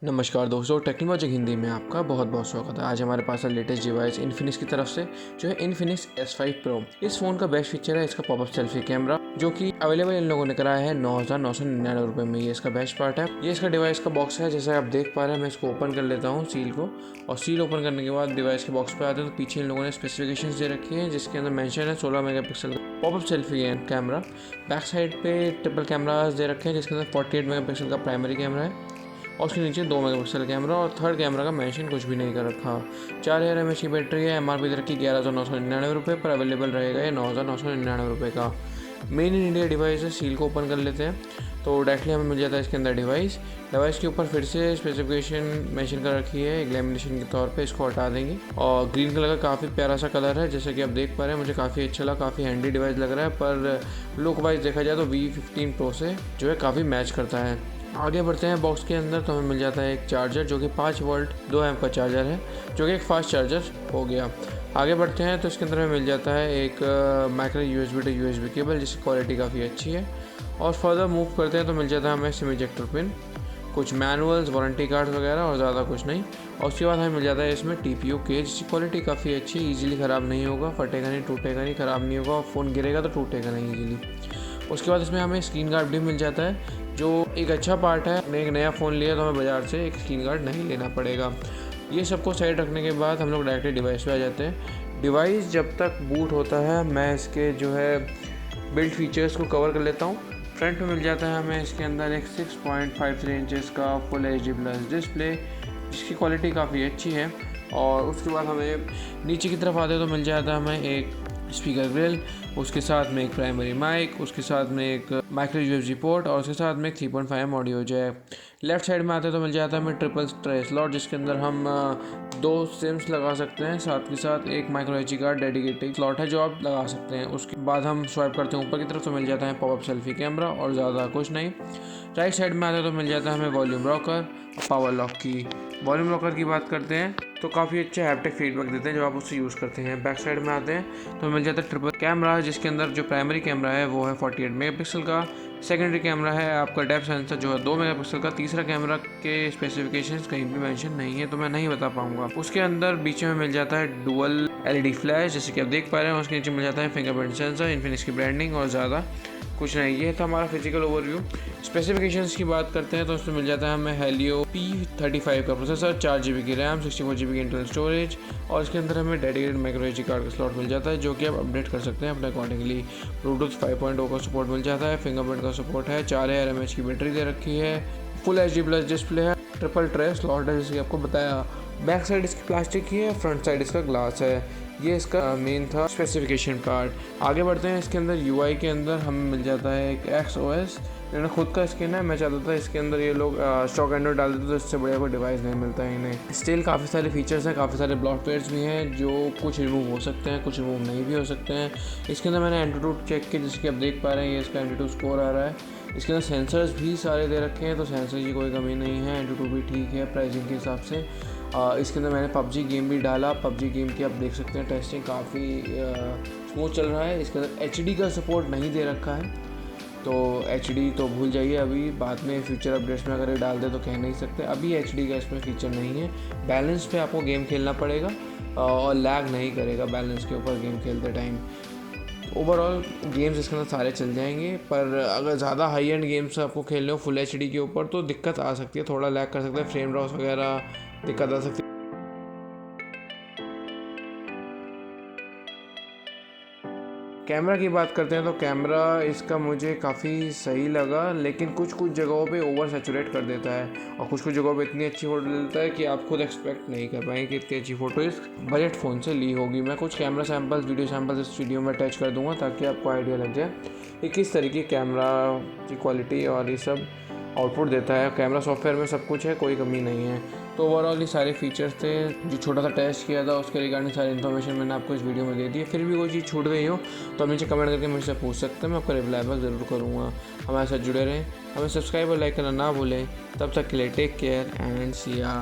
नमस्कार दोस्तों, टेक्नोलॉजिक हिंदी में आपका बहुत बहुत स्वागत है। आज हमारे पास है लेटेस्ट डिवाइस इन्फिनिक्स की तरफ से, जो है इन्फिनिक्स S5 Pro। इस फ़ोन का बेस्ट फीचर है इसका पॉपअप सेल्फी कैमरा, जो कि अवेलेबल इन लोगों ने कराया है 9,999 रुपये में। ये इसका बेस्ट पार्ट है। ये इसका डिवाइस का बॉक्स है, जैसे आप देख पा रहे हैं। मैं इसको ओपन कर लेता हूँ सील को, और सील ओपन करने के बाद डिवाइस के बॉक्स पे आते हैं तो पीछे इन लोगों ने स्पेसिफिकेशंस दे रखी है, जिसके अंदर मेंशन है 16 मेगापिक्सल का popup selfie camera. Back side पे ट्रिपल कैमरास दे रखे हैं, जिसके अंदर 48 मेगापिक्सल का प्राइमरी कैमरा है, और उसके नीचे 2 मेगापिक्सल कैमरा, और थर्ड कैमरा का मेंशन कुछ भी नहीं कर रखा। 4000 mAh की बैटरी है। MRP दे रखी 11,999 रुपये पर, अवेलेबल रहेगा ये 9,999 रुपये का। मेन इन इंडिया डिवाइस है। सील को ओपन कर लेते हैं तो डायरेक्टली हमें मिल जाता है इसके अंदर डिवाइस के ऊपर फिर से स्पेसिफिकेशन मेंशन कर रखी है एग्जामिनेशन के तौर पे। इसको हटा देंगे, और ग्रीन कलर का काफ़ी प्यारा सा कलर है, जैसे कि आप देख पा रहे हैं। मुझे काफ़ी अच्छा लगा, काफ़ी हैंडी डिवाइस लग रहा है, पर लुक वाइज देखा जाए तो V15 Pro से जो है काफ़ी मैच करता है। आगे बढ़ते हैं बॉक्स के अंदर तो हमें मिल जाता है एक चार्जर, जो कि 5 वोल्ट 2 एम्प का चार्जर है, जो कि एक फास्ट चार्जर हो गया। आगे बढ़ते हैं तो इसके अंदर हमें मिल जाता है एक micro USB to USB cable, जिसकी क्वालिटी काफ़ी अच्छी है। और फर्दर मूव करते हैं तो मिल जाता है हमें सिम इजेक्टर पिन, कुछ मैनुअल्स, वारंटी कार्ड वगैरह, और ज़्यादा कुछ नहीं। और उसके बाद हमें मिल जाता है इसमें TPU केस, जिसकी क्वालिटी काफ़ी अच्छी है। ईजिली ख़राब नहीं होगा, फटेगा नहीं, टूटेगा नहीं, ख़राब नहीं होगा, और फ़ोन गिरेगा तो टूटेगा नहीं ईजिली। उसके बाद इसमें हमें स्क्रीन गार्ड भी मिल जाता है, जो एक अच्छा पार्ट है। हमने एक नया फ़ोन लिया तो हमें बाज़ार से एक स्क्रीन गार्ड नहीं लेना पड़ेगा। ये सबको साइड रखने के बाद हम लोग डायरेक्टली डिवाइस पे आ जाते हैं। डिवाइस जब तक बूट होता है, मैं इसके जो है बिल्ड फीचर्स को कवर कर लेता हूँ। फ्रंट में मिल जाता है हमें इसके अंदर एक 6.53 इंचेस का फुल HD+ डिस्प्ले, जिसकी क्वालिटी काफ़ी अच्छी है। और उसके बाद हमें नीचे की तरफ आते हैं तो मिल जाता है हमें एक स्पीकर ग्रिल, उसके साथ में एक प्राइमरी माइक, उसके साथ में एक माइक्रो USB पोर्ट, और उसके साथ में एक 3.5 ऑडियो जैक। लेफ्ट साइड में आते हैं तो मिल जाता है हमें ट्रिपल ट्रे स्लॉट, जिसके अंदर हम 2 सिम्स लगा सकते हैं। साथ के साथ एक micro SD card dedicated slot है, जो आप लगा सकते हैं। उसके बाद हम स्वाइप करते हैं ऊपर की तरफ तो मिल जाता है पॉपअप सेल्फी कैमरा, और ज़्यादा कुछ नहीं। राइट साइड में आते हैं तो मिल जाता है हमें वॉल्यूम रॉकर, पावर लॉक की। वॉल्यूम रॉकर की बात करते हैं तो काफ़ी अच्छा हैप्टिक फीडबैक देते हैं जब आप उससे यूज़ करते हैं। बैक साइड में आते हैं तो मिल जाता है ट्रिपल कैमरा, जिसके अंदर जो प्राइमरी कैमरा है वो है 48 मेगापिक्सल का। सेकेंडरी कैमरा है आपका डेप्थ सेंसर, जो है 2 मेगापिक्सल का। तीसरा कैमरा के स्पेसिफिकेशंस कहीं भी मेंशन नहीं है, तो मैं नहीं बता पाऊंगा। उसके अंदर बीच में मिल जाता है डुअल LED फ्लैश, जैसे कि आप देख पा रहे हैं। उसके नीचे मिल जाता है फिंगरप्रिंट सेंसर, इन्फिनिक्स की ब्रांडिंग, और ज़्यादा कुछ नहीं। ये था हमारा फिजिकल ओवरव्यू। स्पेसिफिकेशंस की बात करते हैं तो उसमें मिल जाता है हमें Helio P35 का प्रोसेसर, 4 GB की रैम, 64 GB की इंटरनल स्टोरेज, और इसके अंदर हमें डेडिकेटेड माइक्रो SD कार्ड का स्लॉट मिल जाता है, जो कि आप अपडेट कर सकते हैं अपने अकॉर्डिंगली। ब्लूटूथ 5.0 का सपोर्ट मिल जाता है, फिंगरप्रिंट का सपोर्ट है, 4000 mAh की बैटरी दे रखी है, फुल HD+ डिस्प्ले है, ट्रिपल ट्रे स्लॉट है, जैसे कि आपको बताया। बैक साइड इसकी प्लास्टिक की है, फ्रंट साइड इसका ग्लास है। ये इसका मेन था स्पेसिफिकेशन पार्ट। आगे बढ़ते हैं। इसके अंदर UI के अंदर हमें मिल जाता है एक XOS, इन्होंने खुद का स्किन है। मैं चाहता था इसके अंदर ये लोग स्टॉक एंड्रॉइड डाल देते तो इससे बढ़िया कोई डिवाइस नहीं मिलता है इन्हें। स्टिल काफ़ी सारे फीचर्स हैं, काफ़ी सारे ब्लॉक पेड्स भी हैं, जो कुछ रिमूव हो सकते हैं, कुछ रिमूव नहीं भी हो सकते हैं। इसके अंदर मैंने Antutu चेक किया, जैसे कि आप देख पा रहे हैं। ये इसका Antutu स्कोर आ रहा है। इसके अंदर सेंसर्स भी सारे दे रखे हैं, तो सेंसर की कोई कमी नहीं है। Antutu भी ठीक है प्राइसिंग के हिसाब से। इसके अंदर मैंने PubG गेम भी डाला। PubG गेम की आप देख सकते हैं टेस्टिंग काफ़ी स्मूथ चल रहा है। इसके अंदर HD का सपोर्ट नहीं दे रखा है, तो HD तो भूल जाइए। अभी बाद में फ्यूचर अपडेट्स में अगर ये डाल दे तो कह नहीं सकते। अभी HD का इसमें फीचर नहीं है। बैलेंस पे आपको गेम खेलना पड़ेगा, और लैग नहीं करेगा बैलेंस के ऊपर गेम खेलते टाइम। ओवरऑल गेम्स इसके अंदर सारे चल जाएंगे, पर अगर ज़्यादा हाई एंड गेम्स आपको खेलने हो फुल HD के ऊपर तो दिक्कत आ सकती है, थोड़ा लैग कर सकता है, फ्रेम ड्रॉप्स वगैरह दिक्कत आ सकती है। कैमरा की बात करते हैं तो कैमरा इसका मुझे काफ़ी सही लगा, लेकिन कुछ कुछ जगहों पे ओवर सैचुरेट कर देता है, और कुछ कुछ जगहों पे इतनी अच्छी फ़ोटो लेता है कि आप खुद एक्सपेक्ट नहीं कर पाएंगे कि इतनी अच्छी फ़ोटो इस बजट फ़ोन से ली होगी। मैं कुछ कैमरा सैम्पल्स, वीडियो सैम्पल्स इस वीडियो में अटैच कर दूँगा, ताकि आपको आइडिया लग जाए कि किस तरीके कैमरा की क्वालिटी और ये सब आउटपुट देता है। कैमरा सॉफ्टवेयर में सब कुछ है, कोई कमी नहीं है। तो ओवरऑल ये सारे फीचर्स थे जो छोटा सा टेस्ट किया था, उसके रिगार्डिंग सारी इन्फॉर्मेशन मैंने आपको इस वीडियो में दे दी है। फिर भी कोई चीज़ छूट गई हो तो आप नीचे कमेंट करके मुझसे पूछ सकते हैं, मैं आपका रिप्लाई बैक ज़रूर करूँगा। हमारे साथ जुड़े रहें, हमें सब्सक्राइब और लाइक करना ना भूलें। तब तक के लिए टेक केयर एंड सी या।